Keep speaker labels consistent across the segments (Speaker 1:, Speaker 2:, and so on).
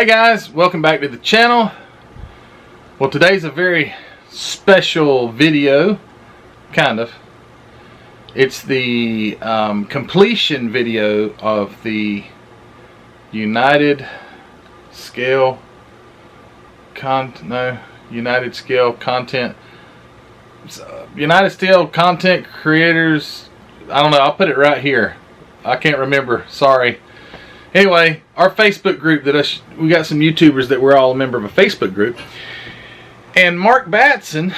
Speaker 1: Hey guys, welcome back to the channel. Well, today's a very special video, kind of. It's the completion video of the United Scale Content Creators. I don't know, I'll put it right here. I can't remember, sorry. Anyway, our Facebook group we got some YouTubers that we're all a member of a Facebook group. And Mark Batson,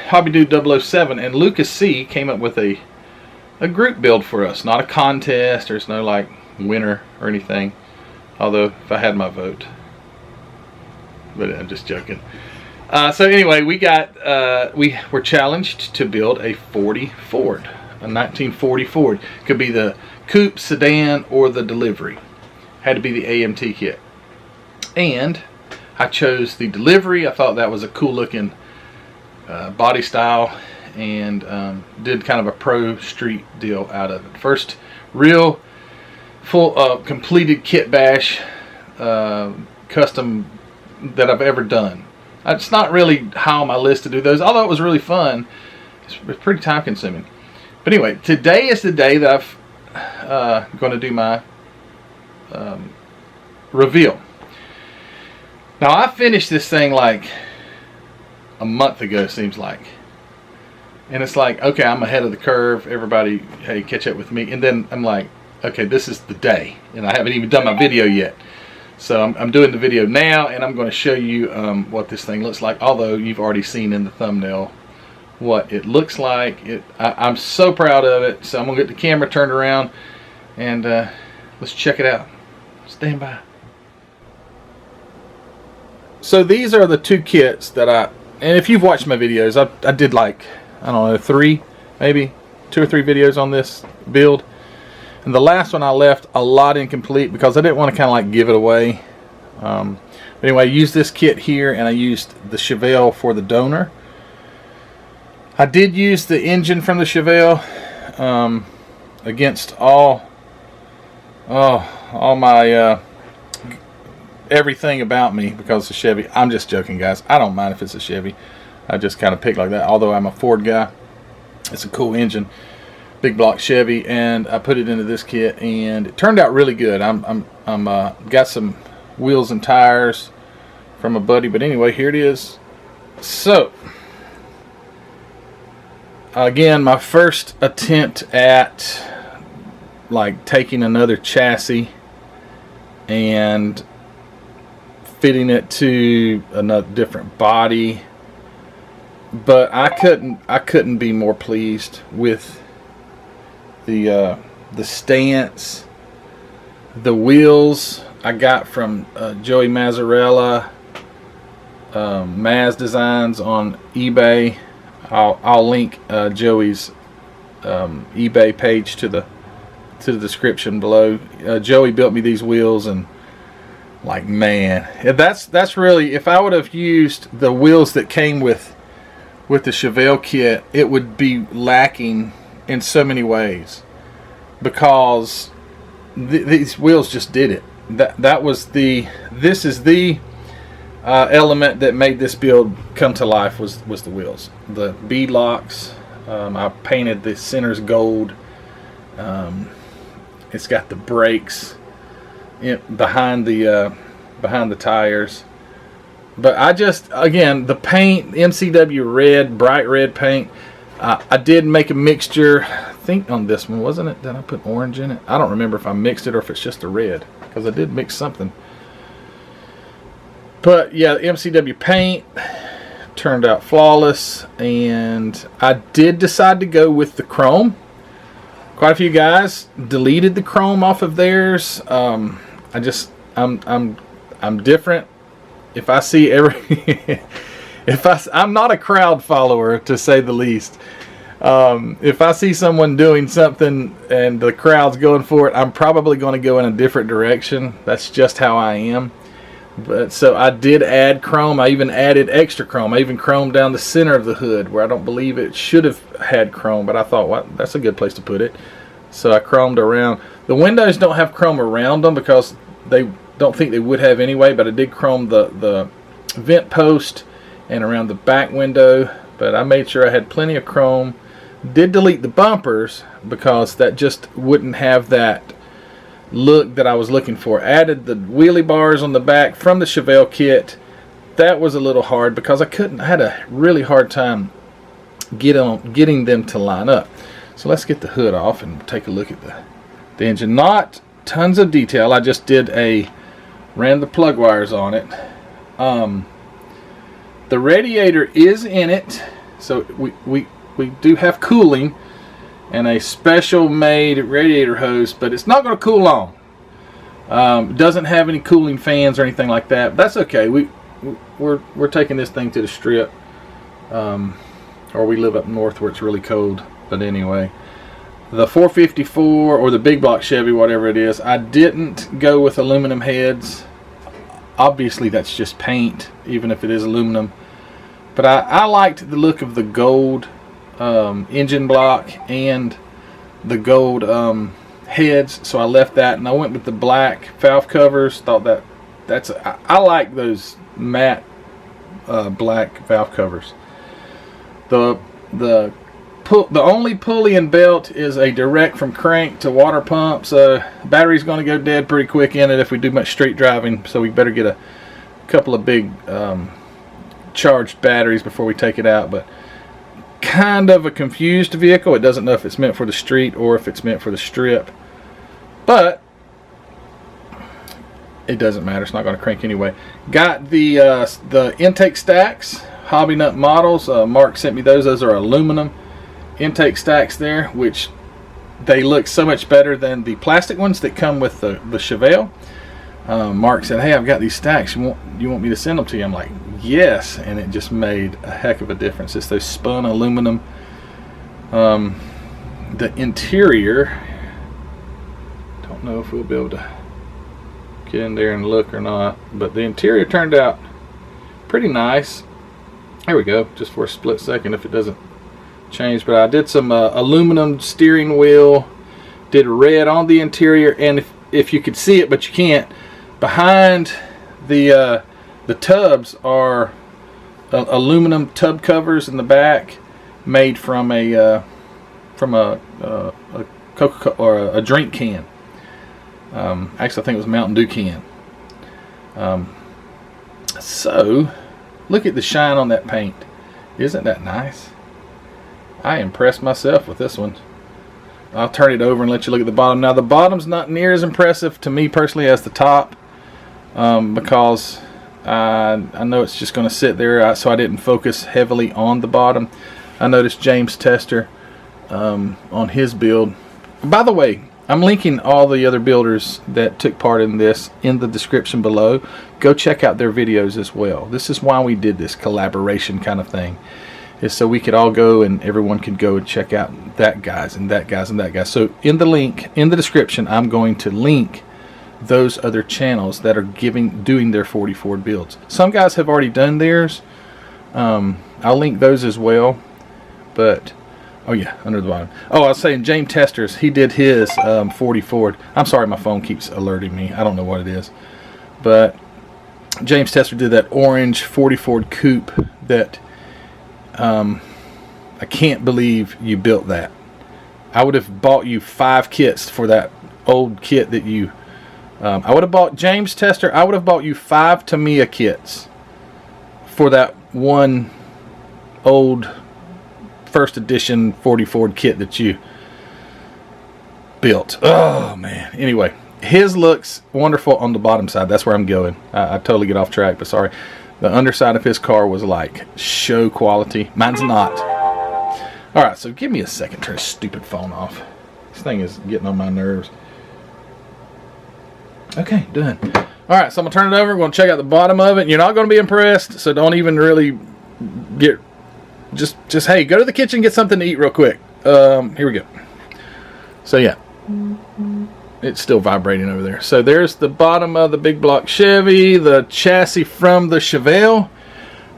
Speaker 1: HOBBYDUDE 007, and Lucas C came up with a group build for us. Not a contest, there's no like winner or anything. Although if I had my vote. But I'm just joking. So anyway, we were challenged to build a 40 Ford. A 1940 Ford. Could be the coupe, sedan, or the delivery. Had to be the AMT kit. And I chose the delivery. I thought that was a cool looking body style, and did kind of a pro street deal out of it. First real full completed kit bash custom that I've ever done. It's not really high on my list to do those, although it was really fun. It's pretty time consuming. But anyway, today is the day that I'm going to do my reveal. Now, I finished this thing like a month ago, seems like. And it's like, okay, I'm ahead of the curve. Everybody, hey, catch up with me. And then I'm like, okay, this is the day. And I haven't even done my video yet. So I'm doing the video now, and I'm going to show you what this thing looks like. Although you've already seen in the thumbnail what it looks like. I'm so proud of it. So I'm going to get the camera turned around, and let's check it out. Stand by. So these are the two kits that and if you've watched my videos, I did like, I don't know, maybe 2 or 3 videos on this build. And the last one I left a lot incomplete because I didn't want to kind of like give it away. But anyway, I used this kit here, and I used the Chevelle for the donor. I did use the engine from the Chevelle against all my everything about me because of Chevy. I'm just joking, guys. I don't mind if it's a Chevy. I just kind of pick like that. Although I'm a Ford guy, it's a cool engine, big block Chevy, and I put it into this kit, and it turned out really good. I'm got some wheels and tires from a buddy, but anyway, here it is. So again, my first attempt at like taking another chassis and fitting it to another different body, but I couldn't be more pleased with the stance. The wheels I got from Joey Mazzarella, Mazz Designs on eBay. I'll link Joey's eBay page to the description below. Joey built me these wheels, and like, man, that's really, if I would have used the wheels that came with the Chevelle kit, it would be lacking in so many ways, because these wheels just did it. This is the element that made this build come to life, was the wheels. The bead locks, I painted the centers gold. It's got the brakes behind the tires. But I just, again, the paint, MCW red, bright red paint. I did make a mixture, I think on this one, wasn't it? Did I put orange in it? I don't remember if I mixed it or if it's just a red, because I did mix something. But yeah, the MCW paint turned out flawless, and I did decide to go with the chrome. Quite a few guys deleted the chrome off of theirs. I'm different. If I see I'm not a crowd follower, to say the least. If I see someone doing something and the crowd's going for it, I'm probably going to go in a different direction. That's just how I am. But so I did add chrome. I even added extra chrome. I even chromed down the center of the hood where I don't believe it should have had chrome, but I thought, well, that's a good place to put it. So I chromed around. The windows don't have chrome around them because they don't think they would have anyway, but I did chrome the vent post and around the back window, but I made sure I had plenty of chrome. Did delete the bumpers because that just wouldn't have that look that I was looking for. Added the wheelie bars on the back from the Chevelle kit. That was a little hard because I had a really hard time getting them to line up. So let's get the hood off and take a look at the engine. Not tons of detail. I just ran the plug wires on it. The radiator is in it, so we do have cooling and a special made radiator hose, but it's not going to cool long. It doesn't have any cooling fans or anything like that, but that's okay. We're taking this thing to the strip, or we live up north where it's really cold. But anyway, the 454 or the big block Chevy, whatever it is, I didn't go with aluminum heads. Obviously that's just paint, even if it is aluminum, but I liked the look of the gold engine block and the gold heads, so I left that, and I went with the black valve covers. Thought I like those matte black valve covers. The only pulley and belt is a direct from crank to water pump, so battery's going to go dead pretty quick in it if we do much street driving, so we better get a couple of big charged batteries before we take it out. But kind of a confused vehicle. It doesn't know if it's meant for the street or if it's meant for the strip, but it doesn't matter. It's not going to crank anyway. Got the intake stacks, Hobby Nut models. Mark sent me those. Those are aluminum intake stacks there, which they look so much better than the plastic ones that come with the Chevelle. Mark said, "Hey, I've got these stacks. You want me to send them to you?" I'm like, "Yes," and it just made a heck of a difference. It's those spun aluminum. The interior, don't know if we'll be able to get in there and look or not, but the interior turned out pretty nice. There we go, just for a split second if it doesn't change. But I did some aluminum steering wheel, did red on the interior, and if you could see it, but you can't, behind the tubs are aluminum tub covers in the back, made from a Coca-Cola or a drink can. Actually, I think it was a Mountain Dew can. So look at the shine on that paint. Isn't that nice? I impressed myself with this one. I'll turn it over and let you look at the bottom. Now the bottom's not near as impressive to me personally as the top, because I know it's just going to sit there, so I didn't focus heavily on the bottom. I noticed James Tester on his build. By the way, I'm linking all the other builders that took part in this in the description below. Go check out their videos as well. This is why we did this collaboration kind of thing, is so we could all go and everyone could go and check out that guys and that guys and that guys. So in the link in the description, I'm going to link those other channels that are doing their 40 Ford builds. Some guys have already done theirs. I'll link those as well. But oh yeah, under the bottom. Oh, I was saying James Testers, he did his 40 Ford. I'm sorry, my phone keeps alerting me. I don't know what it is. But James Tester did that orange 40 Ford coupe that I can't believe you built that. I would have bought you 5 kits for that old kit that you I would have bought James Tester. I would have bought you 5 Tamiya kits for that one old first edition 40 Ford kit that you built. Oh man. Anyway, his looks wonderful on the bottom side. That's where I'm going. I totally get off track, but sorry. The underside of his car was like show quality. Mine's not. Alright, so give me a second. Turn this stupid phone off. This thing is getting on my nerves. Okay, done. Alright, so I'm going to turn it over. We're going to check out the bottom of it. You're not going to be impressed, so don't even really get... Just hey, go to the kitchen and get something to eat real quick. Here we go. So yeah. It's still vibrating over there. So there's the bottom of the big block Chevy, the chassis from the Chevelle.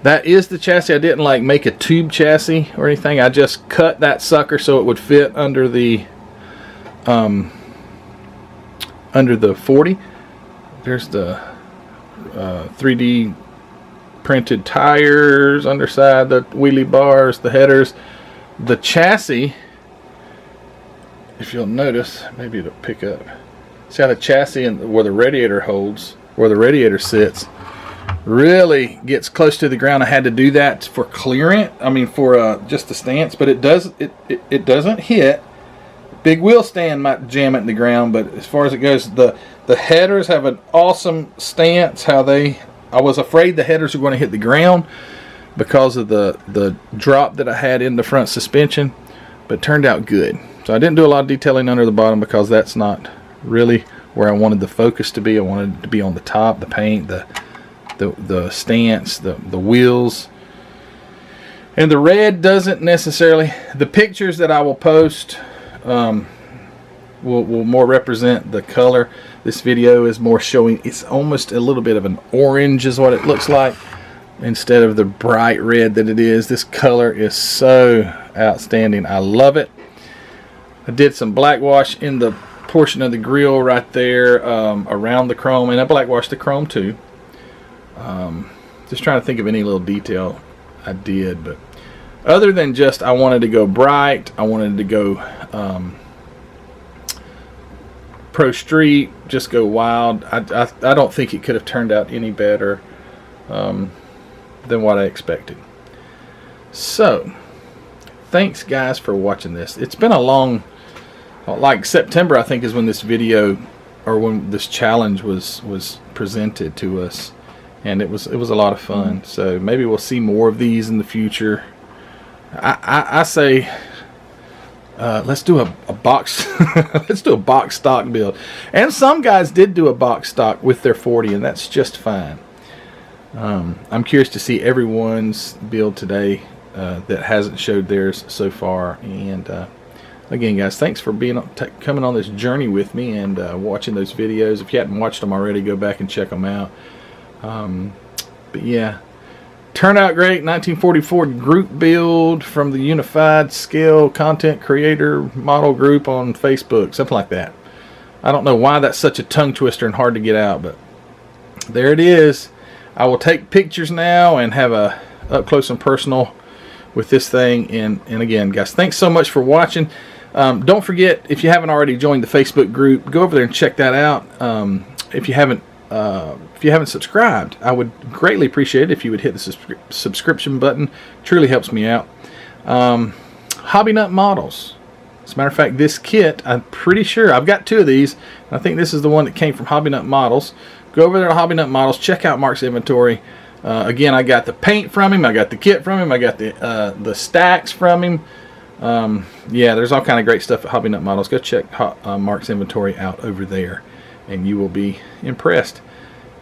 Speaker 1: That is the chassis. I didn't like make a tube chassis or anything. I just cut that sucker so it would fit under the 40. There's the 3D printed tires, underside, the wheelie bars, the headers, the chassis. If you'll notice, maybe it'll pick up. See how the chassis and where the radiator holds, where the radiator sits, really gets close to the ground. I had to do that for clearance. I mean, for just the stance, but it doesn't hit. Big wheel stand might jam it in the ground, but as far as it goes, the headers have an awesome stance. I was afraid the headers were going to hit the ground because of the drop that I had in the front suspension, but it turned out good. So I didn't do a lot of detailing under the bottom because that's not really where I wanted the focus to be. I wanted it to be on the top, the paint, the stance, the wheels. And the red doesn't necessarily, the pictures that I will post will more represent the color. This video is more showing, it's almost a little bit of an orange is what it looks like, instead of the bright red that it is. This color is so outstanding. I love it. I did some black wash in the portion of the grill right there around the chrome, and I black washed the chrome too. Just trying to think of any little detail I did, but other than just I wanted to go bright, I wanted to go pro street, just go wild. I don't think it could have turned out any better than what I expected. So thanks guys for watching this. It's been a long, like September I think is when this video, or when this challenge was presented to us, and it was a lot of fun. So maybe we'll see more of these in the future. I say let's do a box let's do a box stock build. And some guys did do a box stock with their 40, and that's just fine. I'm curious to see everyone's build today that hasn't showed theirs so far. And again guys, thanks for coming on this journey with me and watching those videos. If you hadn't watched them already, go back and check them out. But yeah, turned out great. 1944 group build from the Unified Scale Content Creator Model Group on Facebook, something like that. I don't know why that's such a tongue twister and hard to get out, but there it is. I will take pictures now and have a up close and personal with this thing. And again guys, thanks so much for watching. Don't forget, if you haven't already joined the Facebook group, go over there and check that out. If you haven't subscribed, I would greatly appreciate it if you would hit the subscription button. Truly helps me out. Hobby Nut Models. As a matter of fact, this kit, I'm pretty sure I've got 2 of these. I think this is the one that came from Hobby Nut Models. Go over there to Hobby Nut Models, check out Mark's inventory. Again, I got the paint from him, I got the kit from him, I got the stacks from him. Yeah, there's all kind of great stuff at Hobby Nut Models. Go check Mark's inventory out over there, and you will be impressed.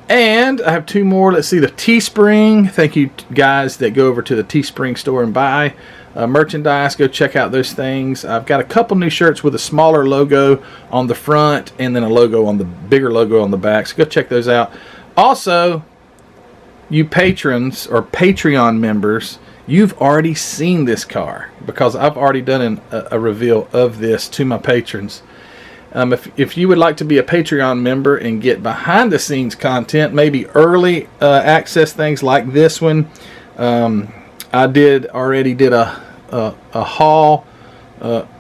Speaker 1: And I have 2 more. Let's see, the Teespring. Thank you guys that go over to the Teespring store and buy merchandise. Go check out those things. I've got a couple new shirts with a smaller logo on the front and then a logo on the bigger logo on the back. So go check those out. Also, you patrons or Patreon members, you've already seen this car because I've already done a reveal of this to my patrons. If you would like to be a Patreon member and get behind the scenes content, maybe early access things like this one, I already did a haul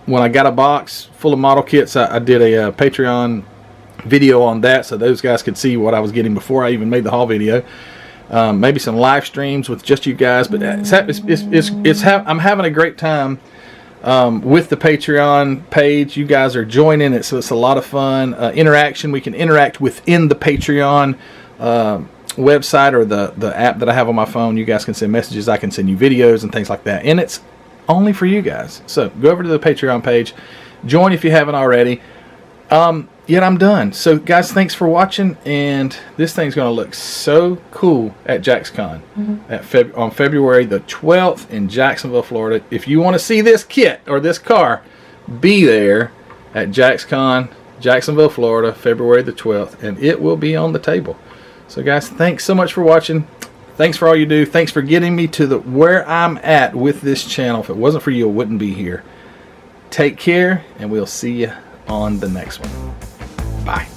Speaker 1: when I got a box full of model kits. I did a Patreon video on that, so those guys could see what I was getting before I even made the haul video. Maybe some live streams with just you guys, but I'm having a great time with the Patreon page. You guys are joining it, so it's a lot of fun. Interaction, we can interact within the Patreon website or the app that I have on my phone. You guys can send messages, I can send you videos and things like that, and it's only for you guys. So go over to the Patreon page, join if you haven't already. Yet I'm done. So guys, thanks for watching, and this thing's going to look so cool at JaxCon on February the 12th in Jacksonville, Florida. If you want to see this kit or this car, be there at JaxCon, Jacksonville, Florida, February the 12th, and it will be on the table. So guys, thanks so much for watching. Thanks for all you do. Thanks for getting me to where I'm at with this channel. If it wasn't for you, I wouldn't be here. Take care, and we'll see you on the next one. Bye.